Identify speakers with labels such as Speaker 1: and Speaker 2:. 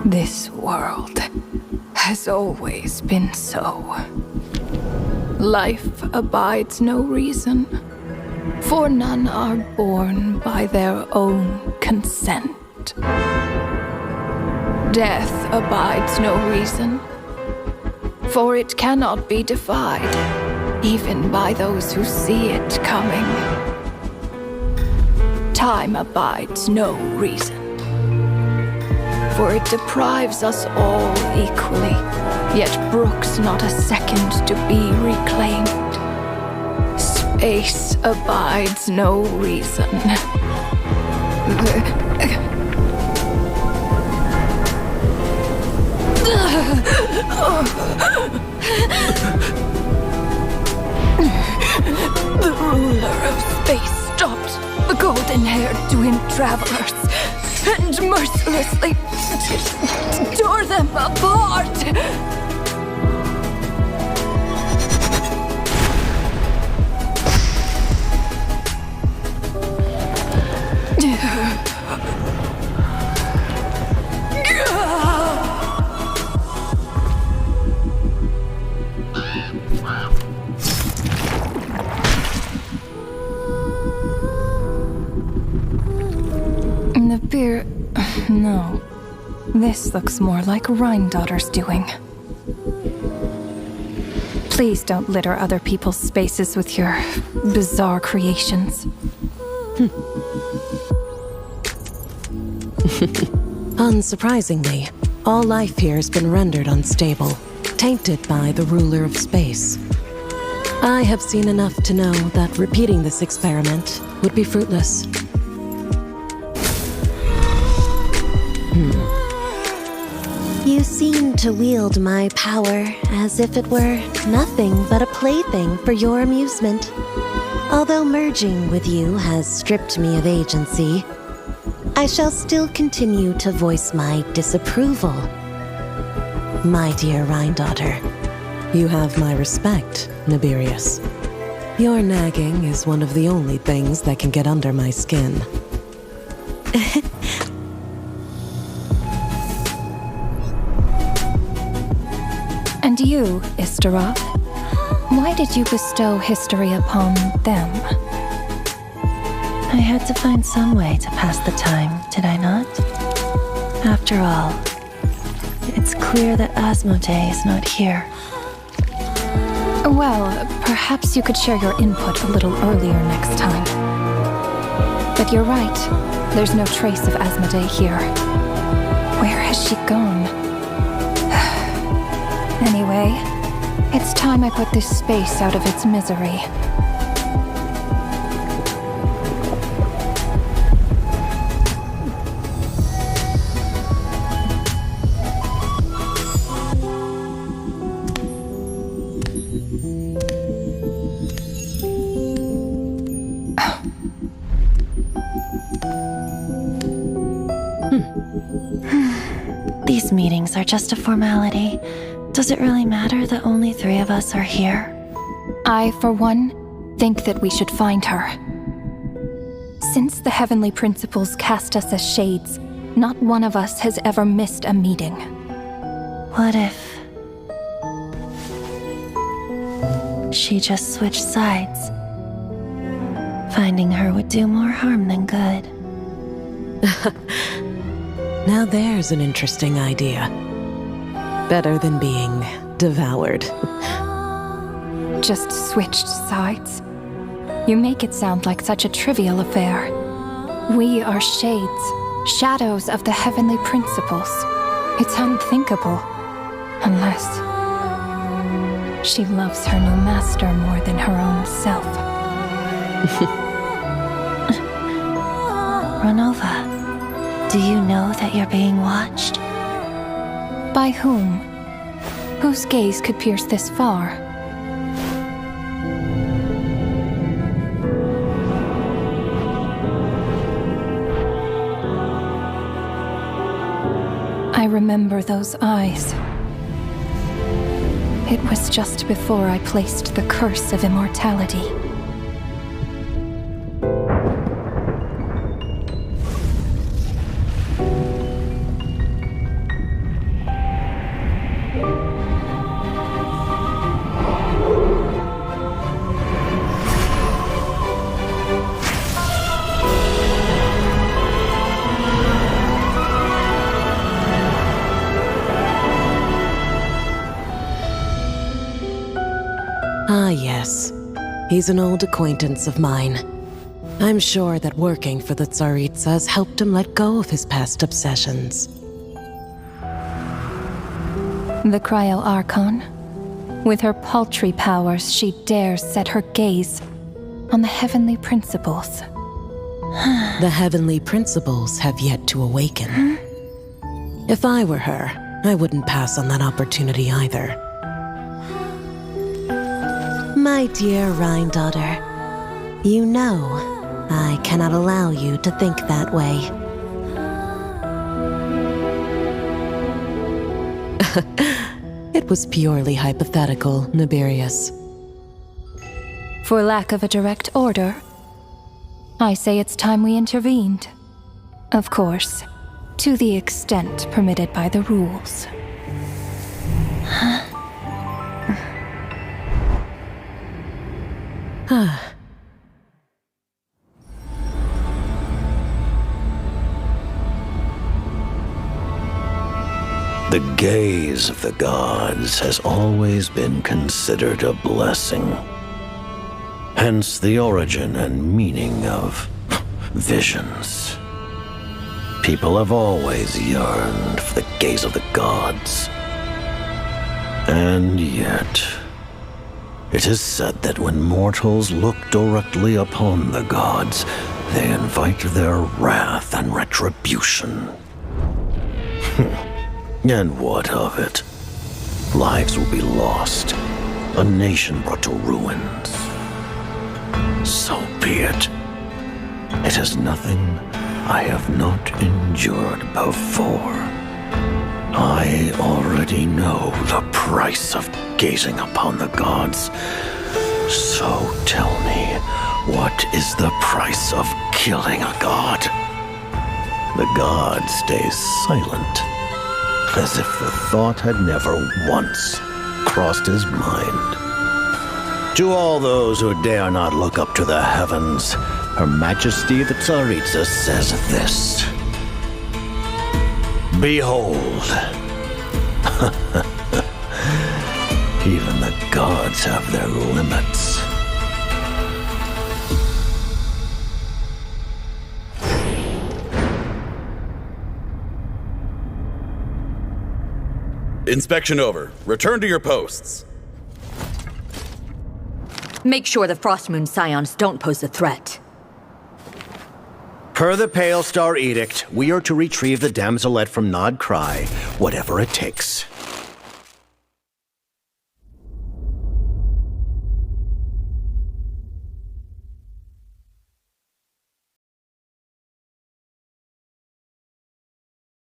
Speaker 1: This world has always been so. Life abides no reason, for none are born by their own consent. Death abides no reason, for it cannot be defied, even by those who see it coming. Time abides no reason, for it deprives us all equally, yet brooks not a second to be reclaimed. Space abides no reason. The ruler of space stopped the golden-haired twin travelers and mercilessly tore them apart. The beer... No. This looks more like Rhine-daughter's doing. Please don't litter other people's spaces with your bizarre creations.
Speaker 2: Unsurprisingly, all life here has been rendered unstable, tainted by the ruler of space. I have seen enough to know that repeating this experiment would be fruitless.
Speaker 3: You seem to wield my power as if it were nothing but a plaything for your amusement. Although merging with you has stripped me of agency, I shall still continue to voice my disapproval. My dear Rhine-daughter.
Speaker 2: You have my respect, Nibirius. Your nagging is one of the only things that can get under my skin.
Speaker 1: And you, Istaroth, why did you bestow history upon them?
Speaker 3: I had to find some way to pass the time, did I not? After all, it's clear that Asmodee is not here.
Speaker 1: Well, perhaps you could share your input a little earlier next time. But you're right, there's no trace of Asmodee here. Where has she gone? Anyway, it's time I put this space out of its misery.
Speaker 3: These meetings are just a formality. Does it really matter that only 3 of us are here?
Speaker 1: I, for one, think that we should find her. Since the Heavenly Principles cast us as shades, not one of us has ever missed a meeting.
Speaker 3: What if she just switched sides? Finding her would do more harm than good.
Speaker 2: Now there's an interesting idea. Better than being devoured.
Speaker 1: Just switched sides? You make it sound like such a trivial affair. We are shades, shadows of the Heavenly Principles. It's unthinkable. Unless she loves her new master more than her own self.
Speaker 3: Ronova, do you know that you're being watched?
Speaker 1: By whom? Whose gaze could pierce this far? I remember those eyes. It was just before I placed the curse of immortality.
Speaker 2: He's an old acquaintance of mine. I'm sure that working for the Tsaritsa has helped him let go of his past obsessions.
Speaker 1: The Cryo Archon. With her paltry powers, she dares set her gaze on the heavenly principles.
Speaker 2: The heavenly principles have yet to awaken. If I were her, I wouldn't pass on that opportunity either.
Speaker 3: My dear Rhine daughter, you know I cannot allow you to think that way.
Speaker 2: It was purely hypothetical, Nibirius.
Speaker 1: For lack of a direct order, I say it's time we intervened. Of course, to the extent permitted by the rules.
Speaker 4: The gaze of the gods has always been considered a blessing. Hence the origin and meaning of visions. People have always yearned for the gaze of the gods. And yet, it is said that when mortals look directly upon the gods, they invite their wrath and retribution. And what of it? Lives will be lost, a nation brought to ruins. So be it. It is nothing I have not endured before. I already know the price of gazing upon the gods. So tell me, what is the price of killing a god? The god stays silent, as if the thought had never once crossed his mind. To all those who dare not look up to the heavens, Her Majesty the Tsaritsa says this. Behold. Even the gods have their limits.
Speaker 5: Inspection over. Return to your posts.
Speaker 6: Make sure the Frostmoon Scions don't pose a threat.
Speaker 4: Per the Pale Star Edict, we are to retrieve the damselette from Nod Cry, whatever it takes.